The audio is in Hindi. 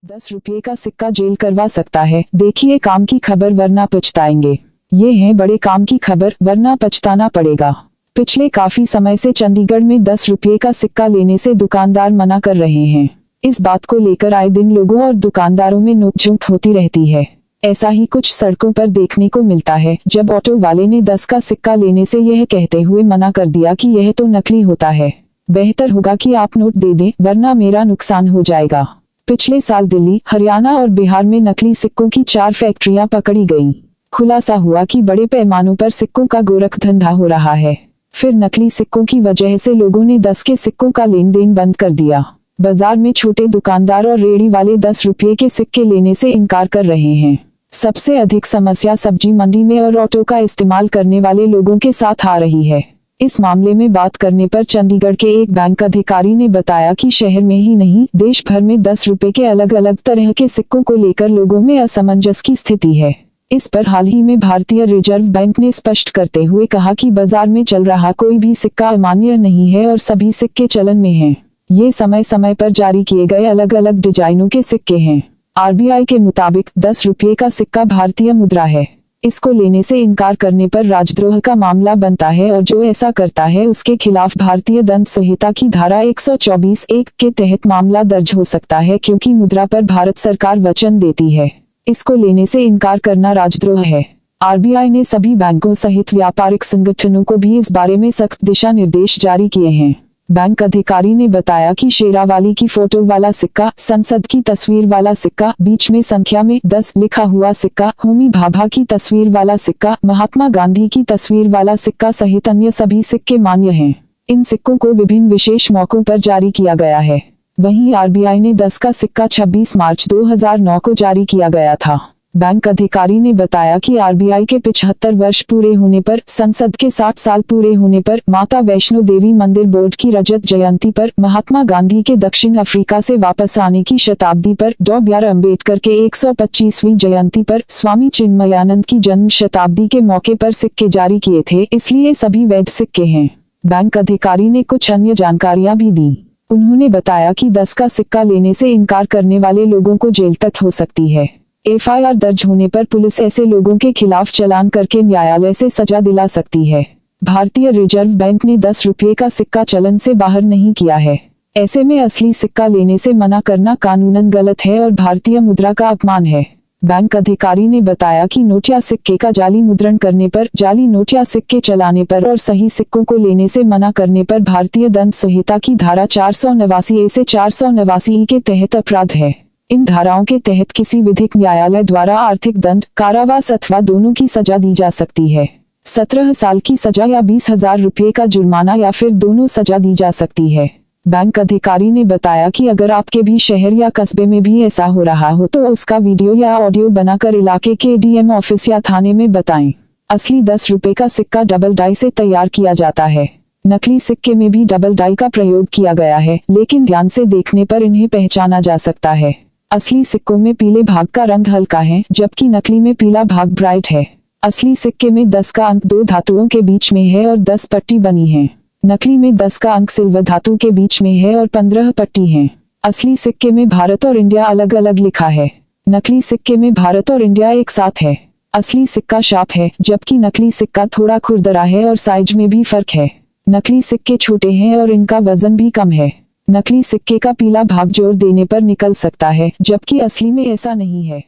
10 रुपये का सिक्का जेल करवा सकता है। देखिए काम की खबर वरना पछताएंगे। ये है बड़े काम की खबर वरना पछताना पड़ेगा। पिछले काफी समय से चंडीगढ़ में 10 रुपये का सिक्का लेने से दुकानदार मना कर रहे हैं। इस बात को लेकर आए दिन लोगों और दुकानदारों में नोकझोंक होती रहती है। ऐसा ही कुछ सड़कों पर देखने को मिलता है, जब ऑटो वाले ने 10 का सिक्का लेने से यह कहते हुए मना कर दिया कि यह तो नकली होता है, बेहतर होगा कि आप नोट दे दें वरना मेरा नुकसान हो जाएगा। पिछले साल दिल्ली, हरियाणा और बिहार में नकली सिक्कों की 4 फैक्ट्रियां पकड़ी गईं। खुलासा हुआ कि बड़े पैमानों पर सिक्कों का गोरख धंधा हो रहा है। फिर नकली सिक्कों की वजह से लोगों ने 10 के सिक्कों का लेन देन बंद कर दिया। बाजार में छोटे दुकानदार और रेहड़ी वाले 10 रुपये के सिक्के लेने से इनकार कर रहे हैं। सबसे अधिक समस्या सब्जी मंडी में और ऑटो का इस्तेमाल करने वाले लोगों के साथ आ रही है। इस मामले में बात करने पर चंडीगढ़ के एक बैंक अधिकारी ने बताया कि शहर में ही नहीं, देश भर में 10 रुपये के अलग अलग तरह के सिक्कों को लेकर लोगों में असमंजस की स्थिति है। इस पर हाल ही में भारतीय रिजर्व बैंक ने स्पष्ट करते हुए कहा कि बाजार में चल रहा कोई भी सिक्का अमान्य नहीं है और सभी सिक्के चलन में हैं। ये समय समय पर जारी किए गए अलग अलग डिजाइनों के सिक्के हैं। आरबीआई के मुताबिक 10 रुपये का सिक्का भारतीय मुद्रा है। इसको लेने से इनकार करने पर राजद्रोह का मामला बनता है और जो ऐसा करता है उसके खिलाफ भारतीय दंड संहिता की धारा 124(1) के तहत मामला दर्ज हो सकता है, क्योंकि मुद्रा पर भारत सरकार वचन देती है। इसको लेने से इनकार करना राजद्रोह है। आरबीआई ने सभी बैंकों सहित व्यापारिक संगठनों को भी इस बारे में सख्त दिशा निर्देश जारी किए हैं। बैंक अधिकारी ने बताया कि शेरावाली की फोटो वाला सिक्का, संसद की तस्वीर वाला सिक्का, बीच में संख्या में 10 लिखा हुआ सिक्का, होमी भाभा की तस्वीर वाला सिक्का, महात्मा गांधी की तस्वीर वाला सिक्का सहित अन्य सभी सिक्के मान्य हैं। इन सिक्कों को विभिन्न विशेष मौकों पर जारी किया गया है। वहीं आरबीआई ने 10 का सिक्का 26 मार्च 2009 को जारी किया गया था। बैंक अधिकारी ने बताया कि आरबीआई के 75 वर्ष पूरे होने पर, संसद के 60 साल पूरे होने पर, माता वैष्णो देवी मंदिर बोर्ड की रजत जयंती पर, महात्मा गांधी के दक्षिण अफ्रीका से वापस आने की शताब्दी पर, डॉ. बी. आर. अम्बेडकर के 125वीं जयंती पर, स्वामी चिन्मयानंद की जन्म शताब्दी के मौके पर सिक्के जारी किए थे, इसलिए सभी वैध सिक्के हैं। बैंक अधिकारी ने कुछ अन्य जानकारियां भी दी। उन्होंने बताया कि 10 का सिक्का लेने से इनकार करने वाले लोगों को जेल तक हो सकती है। एफआईआर दर्ज होने पर पुलिस ऐसे लोगों के खिलाफ चालान करके न्यायालय से सजा दिला सकती है। भारतीय रिजर्व बैंक ने 10 रुपये का सिक्का चलन से बाहर नहीं किया है। ऐसे में असली सिक्का लेने से मना करना कानूनन गलत है और भारतीय मुद्रा का अपमान है। बैंक अधिकारी ने बताया कि नोट या सिक्के का जाली मुद्रण करने पर, जाली नोट या सिक्के चलाने पर और सही सिक्कों को लेने से मना करने पर भारतीय दंड संहिता की धारा 489(a) से 489(e) के तहत अपराध है। इन धाराओं के तहत किसी विधिक न्यायालय द्वारा आर्थिक दंड, कारावास अथवा दोनों की सजा दी जा सकती है। 17 साल की सजा या 20,000 रुपये का जुर्माना या फिर दोनों सजा दी जा सकती है। बैंक अधिकारी ने बताया कि अगर आपके भी शहर या कस्बे में भी ऐसा हो रहा हो तो उसका वीडियो या ऑडियो बनाकर इलाके के डीएम ऑफिस या थाने में बताएं। असली 10 रुपये का सिक्का डबल डाई से तैयार किया जाता है। नकली सिक्के में भी डबल डाई का प्रयोग किया गया है, लेकिन ध्यान से देखने पर इन्हें पहचाना जा सकता है। असली सिक्कों में पीले भाग का रंग हल्का है, जबकि नकली में पीला भाग ब्राइट है। असली सिक्के में 10 का अंक 2 धातुओं के बीच में है और 10 पट्टी बनी है। नकली में 10 का अंक सिल्वर धातु के बीच में है और 15 पट्टी हैं। असली सिक्के में भारत और इंडिया अलग अलग लिखा है। नकली सिक्के में भारत और इंडिया एक साथ है। असली सिक्का शार्प है, जबकि नकली सिक्का थोड़ा खुरदरा है और साइज में भी फर्क है। नकली सिक्के छोटे हैं और इनका वजन भी कम है। नकली सिक्के का पीला भाग जोर देने पर निकल सकता है, जबकि असली में ऐसा नहीं है।